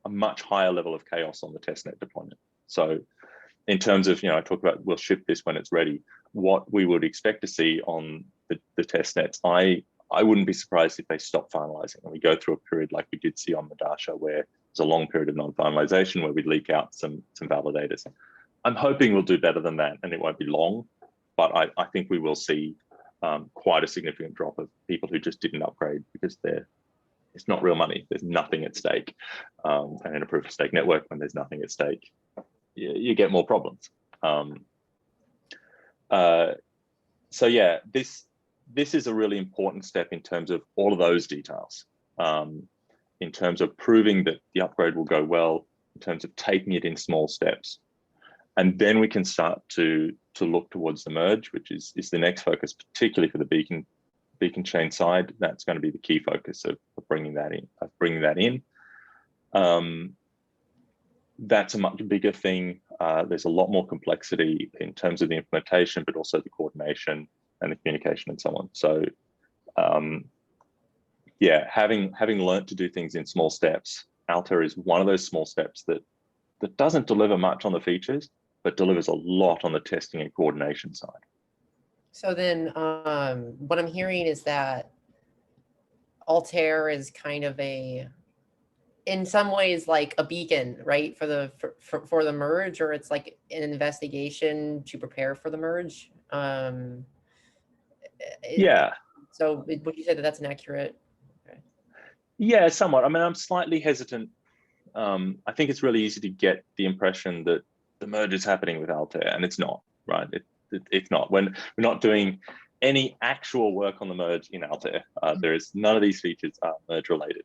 a much higher level of chaos on the testnet deployment. So in terms of, I talk about we'll ship this when it's ready, what we would expect to see on the testnets, I wouldn't be surprised if they stop finalizing and we go through a period like we did see on the Dasha, where there's a long period of non-finalization where we leak out some validators. I'm hoping we'll do better than that and it won't be long, but I think we will see quite a significant drop of people who just didn't upgrade because it's not real money. There's nothing at stake. And in a proof of stake network, when there's nothing at stake, you get more problems. So yeah, this is a really important step in terms of all of those details, in terms of proving that the upgrade will go well, in terms of taking it in small steps. And then we can start to look towards the merge, which is the next focus, particularly for the beacon chain side. That's going to be the key focus of bringing that in. That's a much bigger thing. There's a lot more complexity in terms of the implementation, but also the coordination and the communication and so on. So yeah, having learned to do things in small steps, Altair is one of those small steps that doesn't deliver much on the features, but delivers a lot on the testing and coordination side. So then what I'm hearing is that Altair is kind of in some ways like a beacon, right, for the merge, or it's like an investigation to prepare for the merge. Yeah. So would you say that that's inaccurate? Okay. Yeah, somewhat. I mean, I'm slightly hesitant. I think it's really easy to get the impression that the merge is happening with Altair, and it's not, right? It's not. When we're not doing any actual work on the merge in Altair, there is none of these features are merge related.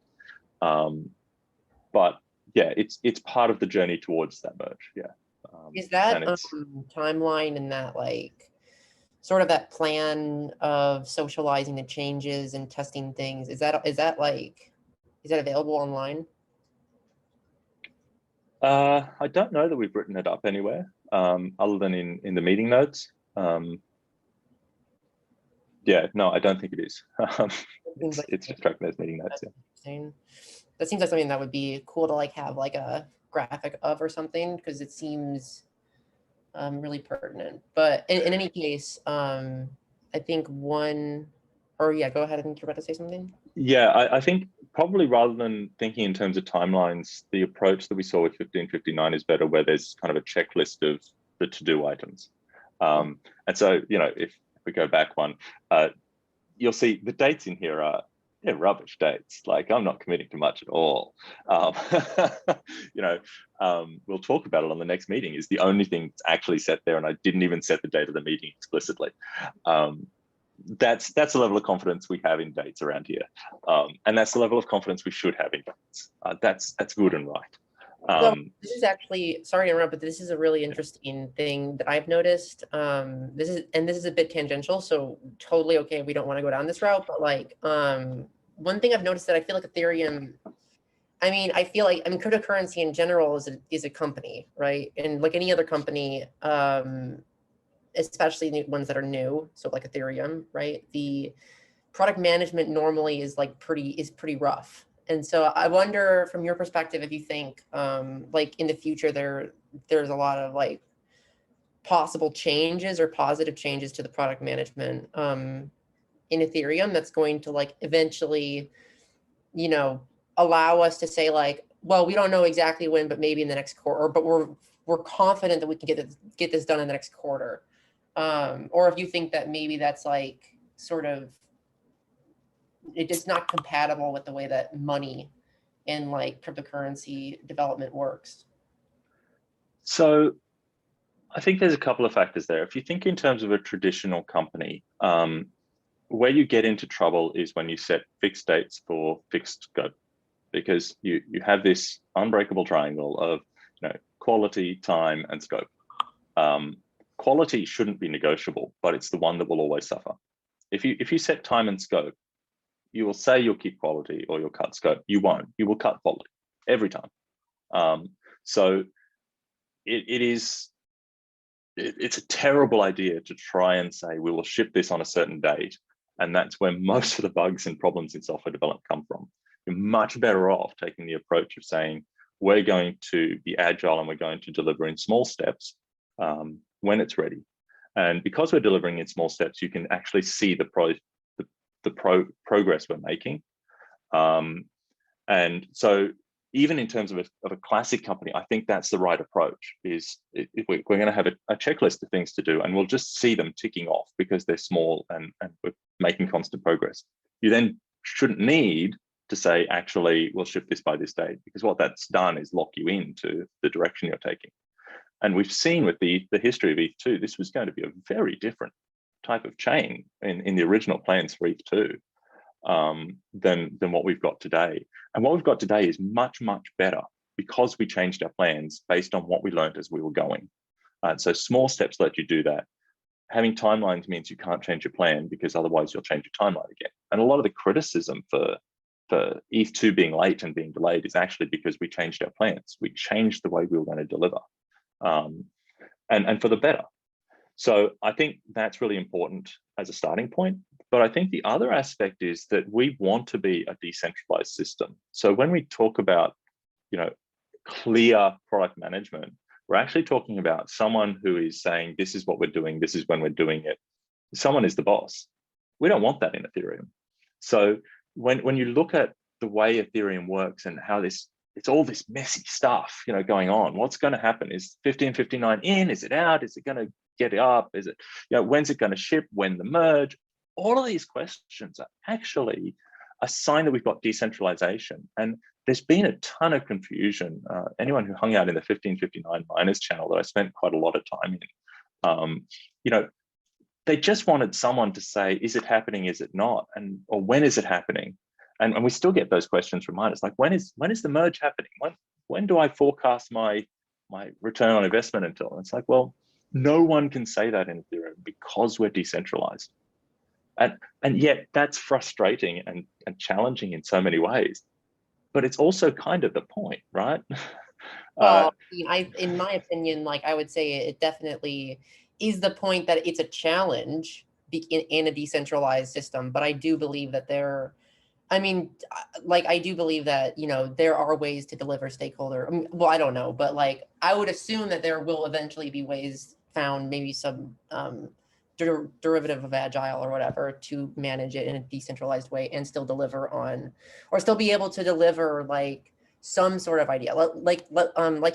But yeah, it's part of the journey towards that merge. Yeah. Is that timeline and that like sort of that plan of socializing the changes and testing things? Is that available online? I don't know that we've written it up anywhere, other than in the meeting notes. Yeah, no, I don't think it is. Seems like It's just tracking those meeting notes. Yeah. That seems like something that would be cool to like have like a graphic of or something, because it seems really pertinent. But in any case, I think yeah, go ahead. I think you're about to say something. Yeah, I think probably rather than thinking in terms of timelines, the approach that we saw with 1559 is better, where there's kind of a checklist of the to-do items. And so, if we go back one, you'll see the dates in here are rubbish dates. Like, I'm not committing to much at all. We'll talk about it on the next meeting. Is the only thing that's actually set there, and I didn't even set the date of the meeting explicitly. That's the level of confidence we have in dates around here, and that's the level of confidence we should have in dates. That's good and right. So this is actually, sorry to interrupt, but this is a really interesting thing that I've noticed. This is a bit tangential, so totally okay if we don't want to go down this route. But like, one thing I've noticed that I feel like Ethereum, cryptocurrency in general is a company, right? And like any other company, especially the ones that are new, so like Ethereum, right? The product management normally is pretty rough. And so I wonder, from your perspective, if you think like in the future there's a lot of like possible changes or positive changes to the product management in Ethereum that's going to like eventually, allow us to say like, well, we don't know exactly when, but maybe in the next quarter, but we're confident that we can get this done in the next quarter. Or if you think that maybe that's like sort of, it's not compatible with the way that money and like cryptocurrency development works. So I think there's a couple of factors there. If you think in terms of a traditional company, where you get into trouble is when you set fixed dates for fixed scope, because you have this unbreakable triangle of quality, time, and scope. Quality shouldn't be negotiable, but it's the one that will always suffer. If you set time and scope, you will say you'll keep quality or you'll cut scope. You won't. You will cut quality every time. So it's a terrible idea to try and say we will ship this on a certain date, and that's where most of the bugs and problems in software development come from. You're much better off taking the approach of saying we're going to be agile and we're going to deliver in small steps when it's ready. And because we're delivering in small steps, you can actually see the progress we're making. And so even in terms of a classic company, I think that's the right approach. We're going to have a checklist of things to do, and we'll just see them ticking off because they're small and we're making constant progress. You then shouldn't need to say, actually, we'll ship this by this date, because what that's done is lock you into the direction you're taking. And we've seen with the history of ETH2, this was going to be a very different type of chain in the original plans for ETH2 than what we've got today. And what we've got today is much, much better because we changed our plans based on what we learned as we were going. So small steps let you do that. Having timelines means you can't change your plan, because otherwise you'll change your timeline again. And a lot of the criticism for ETH2 being late and being delayed is actually because we changed our plans. We changed the way we were going to deliver, and for the better. So I think that's really important as a starting point. But I think the other aspect is that we want to be a decentralized system. So when we talk about, clear product management, we're actually talking about someone who is saying, this is what we're doing, this is when we're doing it. Someone is the boss. We don't want that in Ethereum. So when you look at the way Ethereum works and how it's all this messy stuff, going on, what's going to happen? Is 1559 in? Is it out? Is it going to get up? Is it, when's it going to ship? When the merge? All of these questions are actually a sign that we've got decentralization. And there's been a ton of confusion. Anyone who hung out in the 1559 miners channel that I spent quite a lot of time in, they just wanted someone to say, is it happening? Is it not? Or when is it happening? And we still get those questions from miners, like when is the merge happening? When do I forecast my return on investment until? And it's like, well, no one can say that in Ethereum because we're decentralized. And yet that's frustrating and challenging in so many ways. But it's also kind of the point, right? Well, in my opinion, like I would say it definitely is the point that it's a challenge, in a decentralized system. But I do believe that I mean, like, I do believe that, you know, there are ways to deliver stakeholder. Well, I don't know, but like, I would assume that there will eventually be ways found, maybe some derivative of Agile or whatever, to manage it in a decentralized way and still deliver on, or still be able to deliver like some sort of idea. Like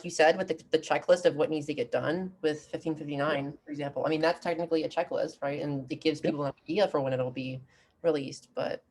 you said, with the checklist of what needs to get done with 1559, for example. I mean, that's technically a checklist, right? And it gives people an idea for when it'll be released, but.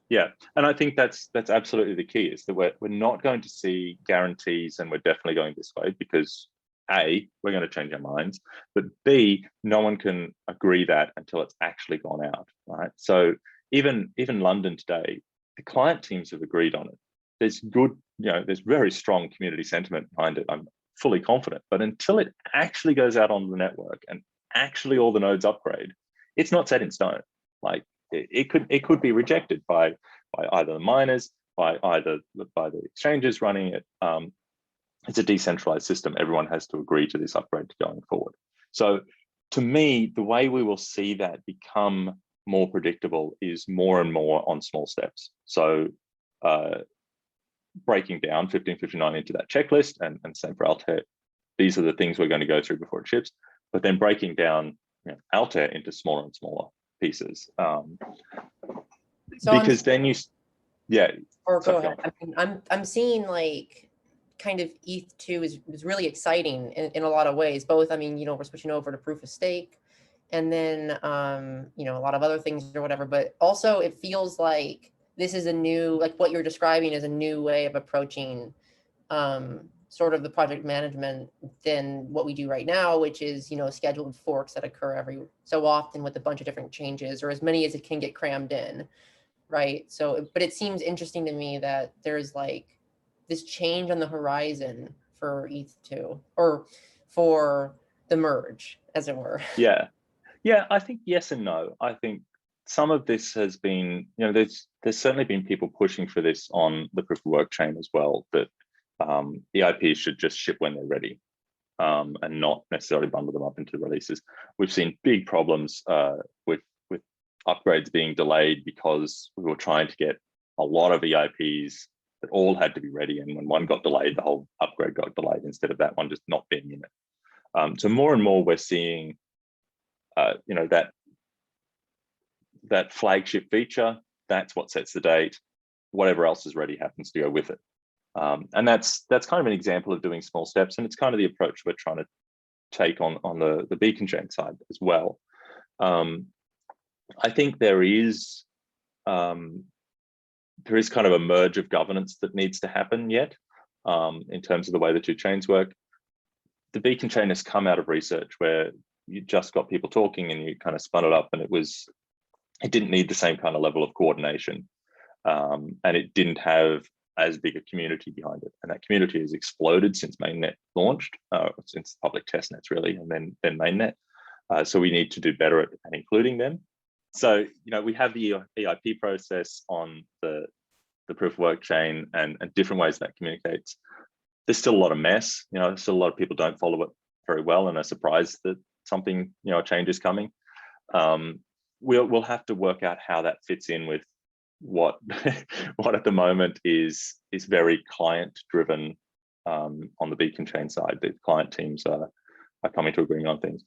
Yeah, and I think that's absolutely the key, is that we're not going to see guarantees, and we're definitely going this way because A, we're going to change our minds, but B, no one can agree that until it's actually gone out, right? So even London today, the client teams have agreed on it. There's good, you know, there's very strong community sentiment behind it. I'm fully confident, but until it actually goes out on the network and actually all the nodes upgrade, it's not set in stone. Like, it could be rejected by either the miners, by the exchanges running it. It's a decentralized system. Everyone has to agree to this upgrade going forward. So to me, the way we will see that become more predictable is more and more on small steps. So breaking down 1559 into that checklist, and same for Altair. These are the things we're going to go through before it ships, but then breaking down, you know, Altair into smaller and smaller pieces, because then you, yeah. Or go ahead. I mean, I'm seeing like kind of ETH2 is really exciting in a lot of ways. Both, I mean, you know, we're switching over to proof of stake, and then you know, a lot of other things or whatever. But also, it feels like this is a new, like what you're describing is a new way of approaching sort of the project management than what we do right now, which is, you know, scheduled forks that occur every so often with a bunch of different changes, or as many as it can get crammed in, right? So, but it seems interesting to me that there's like this change on the horizon for ETH2, or for the merge, as it were. Yeah, I think yes and no. I think some of this has been, you know, there's certainly been people pushing for this on the proof of work chain as well, that EIPs should just ship when they're ready, and not necessarily bundle them up into releases. We've seen big problems with upgrades being delayed because we were trying to get a lot of EIPs that all had to be ready, and when one got delayed, the whole upgrade got delayed instead of that one just not being in it. So more and more we're seeing, you know, that flagship feature, that's what sets the date. Whatever else is ready happens to go with it. And that's kind of an example of doing small steps, and it's kind of the approach we're trying to take on the beacon chain side as well. I think there is kind of a merge of governance that needs to happen yet, in terms of the way the two chains work. The beacon chain has come out of research where you just got people talking and you kind of spun it up, and it didn't need the same kind of level of coordination, and it didn't have as big a community behind it, and that community has exploded since mainnet launched, since public testnets really, and then mainnet. So we need to do better at including them. So, you know, we have the EIP process on the proof of work chain, and different ways that communicates. There's still a lot of mess. You know, still a lot of people don't follow it very well and are surprised that something, you know, a change is coming. We'll have to work out how that fits in with what at the moment is very client driven on the beacon chain side. The client teams are coming to agreeing on things.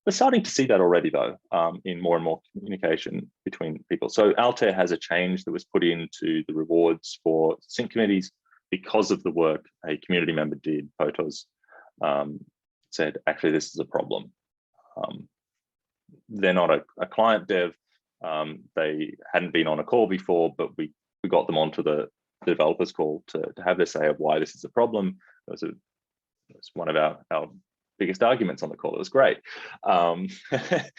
We're starting to see that already, though, in more and more communication between people. So Altair has a change that was put into the rewards for sync committees because of the work a community member did. Potos said, actually, this is a problem. They're not a client dev. They hadn't been on a call before, but we got them onto the developers call to have their say of why this is a problem. It was one of our biggest arguments on the call. It was great. It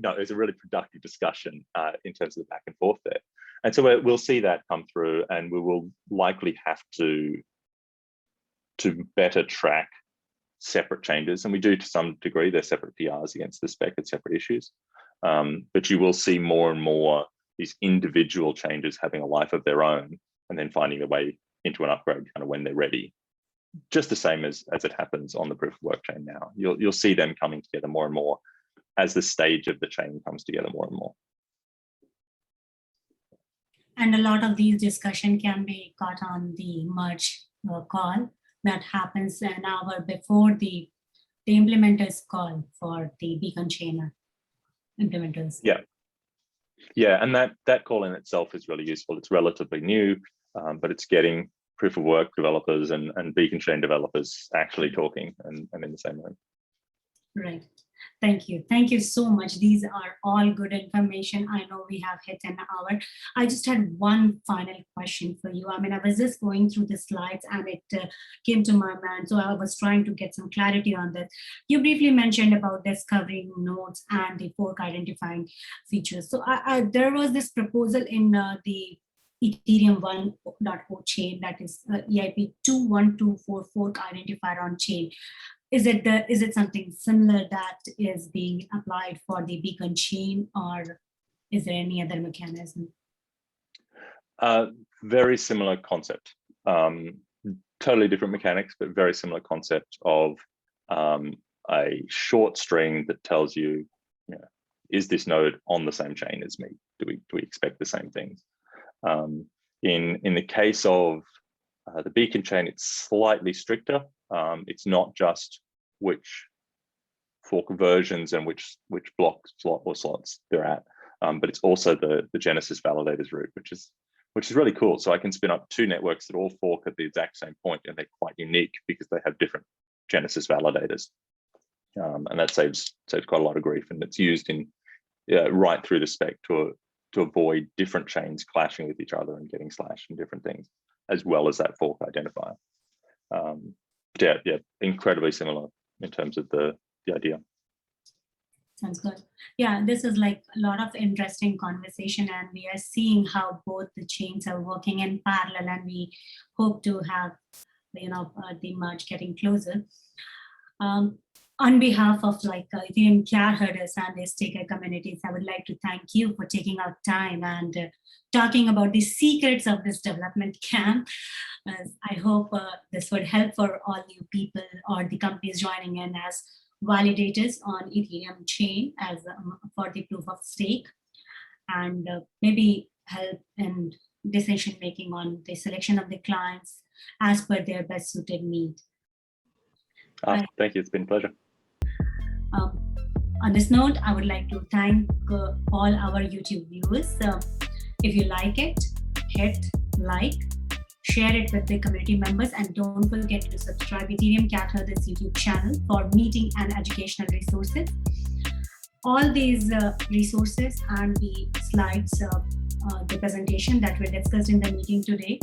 was a really productive discussion in terms of the back and forth there. And so we'll see that come through, and we will likely have to better track separate changes, and we do to some degree. They're separate PRs against the spec at separate issues, but you will see more and more these individual changes having a life of their own, and then finding their way into an upgrade kind of when they're ready. Just the same as it happens on the proof of work chain now. You'll see them coming together more and more as the stage of the chain comes together more and more. And a lot of these discussion can be caught on the merge call that happens an hour before the implementers call for the beacon chain implementers. Yeah, and that call in itself is really useful. It's relatively new, but it's getting proof of work developers and beacon chain developers actually talking and in the same room. Right. Thank you. Thank you so much. These are all good information. I know we have hit an hour. I just had one final question for you. I mean, I was just going through the slides and it came to my mind. So I was trying to get some clarity on this. You briefly mentioned about discovering nodes and the fork identifying features. So there was this proposal in the Ethereum 1.0 chain, that is EIP 21244 fork identifier on chain. Is it something similar that is being applied for the beacon chain, or is there any other mechanism? Very similar concept. Totally different mechanics, but very similar concept of a short string that tells you, is this node on the same chain as me? Do we expect the same things? In the case of the beacon chain, it's slightly stricter. It's not just which fork versions and which block slot or slots they're at, but it's also the Genesis validators route, which is really cool. So I can spin up two networks that all fork at the exact same point, and they're quite unique because they have different Genesis validators, and that saves quite a lot of grief. And it's used in right through the spec to avoid different chains clashing with each other and getting slashed and different things, as well as that fork identifier. Yeah, incredibly similar in terms of the idea. Sounds good. Yeah, this is like a lot of interesting conversation, and we are seeing how both the chains are working in parallel, and we hope to have, the merge getting closer. On behalf of Ethereum shareholders and the staker communities, I would like to thank you for taking out time and talking about the secrets of this development camp. I hope this would help for all you people or the companies joining in as validators on Ethereum chain as for the proof of stake, and maybe help in decision making on the selection of the clients as per their best suited need. Thank you. It's been a pleasure. On this note, I would like to thank all our YouTube viewers. If you like it, hit like, share it with the community members, and don't forget to subscribe Ethereum Chapter, this YouTube channel, for meeting and educational resources. All these resources and the slides, the presentation that were discussed in the meeting today,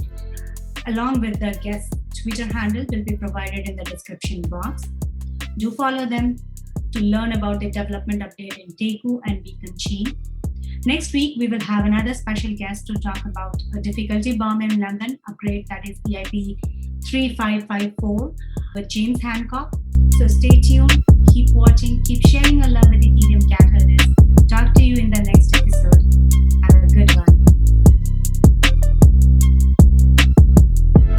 along with the guest Twitter handle, will be provided in the description box. Do follow them to learn about the development update in Teku and Beacon chain. Next week, we will have another special guest to talk about a difficulty bomb in London upgrade, that is EIP 3554 with James Hancock. So stay tuned, keep watching, keep sharing your love with Ethereum cat herders. Talk to you in the next episode. Have a good one.